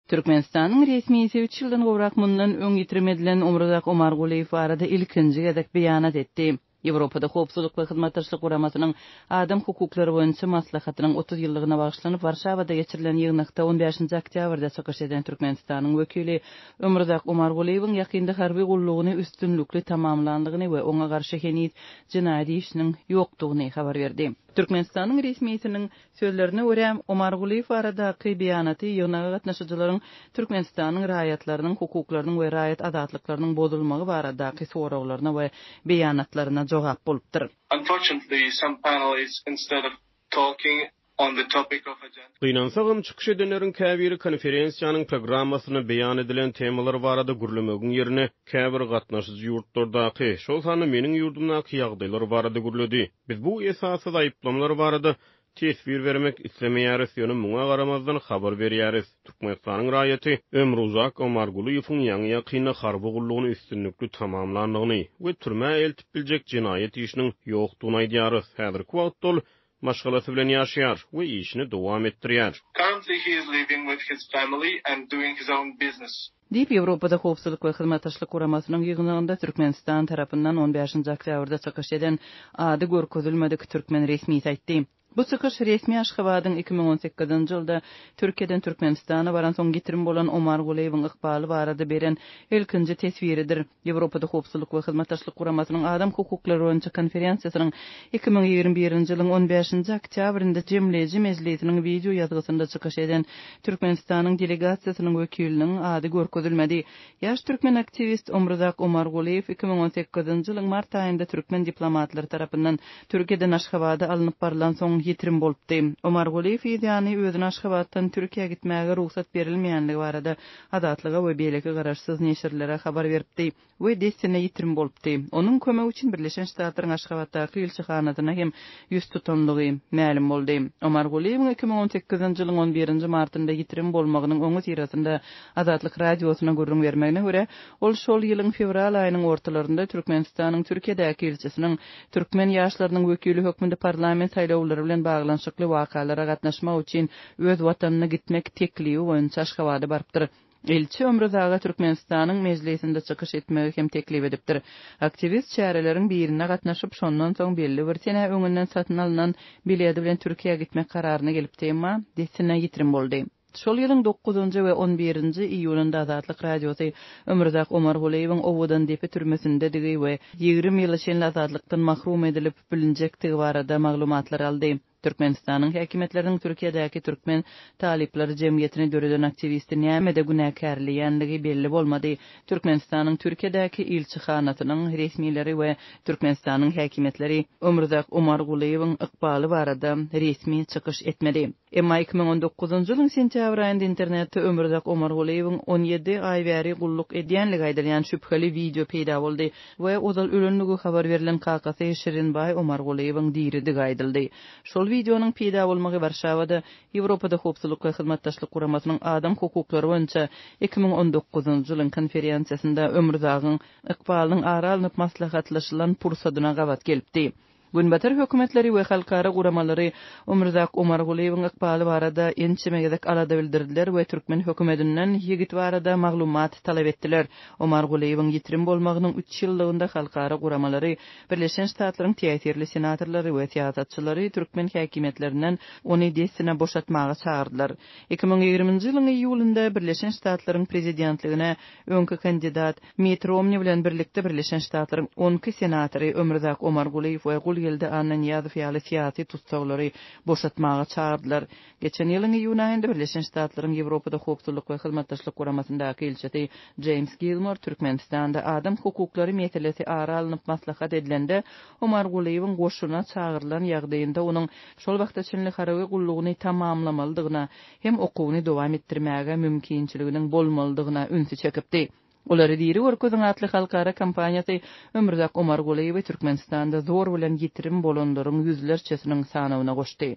Türkmenistanyň resmiýeti 3 ýyldan gowrak mundan öň ýitirmedilen Omurdak Omarguliýew barada ilkinji gezek beýanat etdi. Ýewropada howpsuzlyk we hyzmatdaşlyk guramasynyň adam hukuklary boýunça maslahatynyň 30 ýyllygyna bagyşlanyp Warşawada geçirilen ýygnakda 15 oktýabrda çykyş eden Türkmenistanyň wekili Omurdak Omarguliýewiň ýakynda harby gullugyny üstünlükli tamamlandygyny we oňa garşy henüz jinaýat işiniň ýokdugyny habar berdi. Türkmenistanyň resmiýetiniň sözlerine görä Omarguliýew baradaky beýanaty ýygnaga gatnaşyjylaryň Türkmenistanyň raýatlarynyň hukuklarynyň we raýat adatlyklarynyň bozulmagy baradaky sorawlaryna we beýanatlaryna jogap bolupdyr. Unfortunately, some panelists, instead of talking on the topic of agenda. Gynansagyň çykyş edenleriň käbiri konferensiýanyň programmasyna beýan edilen temalar barada gürlemegin ýerine käbir gatnaşyjy ýurtlardaky, şol sany meniň ýurdumdaky ýagdaýlar barada gürledi. Biz bu esasy aýyplamlar barada tesbir vermek islemeýäris ýöne muňa garamazdan habar berýäris. Türkmenistanyň raýaty Ömruzak Omarguliýewiň ýangy ýakyny harby gullugyny üstünlükli tamamlandygyny we türme eltip biljek jinaýat işiniň ýokdugyny aýdýarys. Häzirki wagtda maşgalasy bilen ýaşaýar we işini dowam etdirýär. Currently he is living with his family and doing his own business. Diýip Ýewropada howpsuzlyk we hyzmatdaşlyk guramasynyň ýygnagynda Türkmenistan tarapyndan 15 oktýabrda çykyş eden ady görkezilmedik türkmen resmiýeti aýtdy. Bu çykyş resmi Aşgabatyň 2018-nji ýylda Türkiýeden Türkmenistana baran soň getirim bolan Omarguliýewiň ykbaly barada beren ilkinji tesbiridir. Ýewropada howpsuzlyk we hyzmatdaşlyk guramasynyň adam hukuklary boýunça konferensiýasynyň 2021-nji ýylyň 15 oktýabrynda Jemleýici Mejlisiniň video ýazgysynda çykyş eden Türkmenistanyň delegasiýasynyň wekiliniň ady görkezilmedi. Ýaş türkmen aktivist Omurdak Omarguliýew 2018-nji ýylyň mart aýynda türkmen diplomatlary tarapyndan Türkiýeden Aşgabada alınıp barilan soň ýetirim bolupdy. Omarguliýew ýani özüne Aşgabatdan Türkiýe gitmäge ruhsat berilmeýänligi barada adatlyga we beýleki garaşsyz neşirlere habar beripdi we desine ýetirim bolupdy. Onuň kömegi üçin Birleşen Ştatlaryň Aşgabatdaky elçixanasyna hem ýüz tutanlygy ma'lum boldy. Omarguliýew 2018-nji ýylyň 11-nji martynda ýetirim bolmagynyň oňy sirasynda Adatlyk radiosyna gurrun bermegine görä, ol şol ýylyň fevral aýynyň ortalarynda Türkmenistanyň Türkiýedäki elçisiniň türkmen ýaşlarynyň wekili hökmünde parlament saýlawlary bilen baglanşykly wakalara gatnaşmak üçin öz watanyna gitmek teklibi boýunça Aşgabada baripdir. Elçi Ömrüzaga Türkmenistanyň mejlisinde çykyş etmegi hem teklip edipdir. Aktivist çäreleriň birine gatnaşyp şondan soň belli bir sene öňünden satyn alynan bileti bilen Türkiýe gitmek kararyna gelipdi, emma desine ýetirim boldy. Şol ýylyň 9-njy we 11-nji iýulynda Azatlyk radiosy Ömrüzak Omarguliýewiň Owudan depe türmesinde digi we 20 ýyl şeň azatlykdan mahrum edilip bilinjektigi barada maglumatlar aldy. Türkmenistanyň häkimetleriniň Türkiýedäki türkmen talipleri jemgyýetine döreden aktivisti näme-de günäkärliýändigi belli bolmady. Türkmenistanyň Türkiýedäki elçixanasynyň resmiýetleri we Türkmenistanyň häkimetleri Ömrüzak Omarguliýewiň ykbaly barada resmi çykyş etmedi. Emma 2019-njy ýylyň sentýabr aýynda internetde Ömrüzak Omarguliýewiň 17 aý bäri gulluk edýänligi aýdylýan şüpheli video peýda boldy we ozal ölenligi habar berilen kakasy Şirinbay Omarguliýewiň diridi aýdyldy. Şol videonyň peýda bolmagy Warşawada Ýewropada howpsuzlyk we hyzmatdaşlyk guramasynyň adam hukuklary boýunça 2019-njy ýylyň konferensiýasynda Ömrüzagyň ykbalynyň ara alynıp maslahatlaşylan pursadyna gabat gelipdi. Günbatar hökümetleri we halkara guramalary Ömrüzak Omarguliýewiň ykbaly barada ençemegedek alada bildirdiler we türkmen hökümetinden ýigit barada maglumat talap etdiler. Omarguliýewiň ýetirim bolmagynyň 3 ýyllygynda halkara guramalary Birleşen Ştatlaryň täsirli senatorlary we siýasatçylary türkmen häkimetlerinden ony desine boşatmagy çağırdylar. 2020-nji ýylyň iýulynda Birleşen Ştatlaryň prezidentligine öňkü kandidat Mitt Romney bilen birlikde Birleşen Ştatlaryň 10 senatory Ömrüzak Omarguliýew we ýylda anan ýazy fiýaly syýasy tutsaglary boşatmagy çağırdylar. Geçen ýylyň iýun aýynda Birleşen Ştatlaryň Ýewropada howpsuzlyk we hyzmatdaşlyk guramasyndaky elçisi James Gilmore Türkmenistanda adam hukuklary meselesi ara alynıp maslahat edilende Omarguliýewiň goşuna çağırılan ýagdaýynda onuň şol wagtda çynly harawy gullugyny tamamlamalydygyna hem okuwyny dowam etdirmäge mümkinçiliginiň bolmalydygyna ünsü çekipdi. Olary diri Orkuzun atly halkara kampaniýasy Ömrüzak Omarguliýew Türkmenistanda zor bilen ýetirim bolanlaryň ýüzlerçesiniň sanawyna goşdy.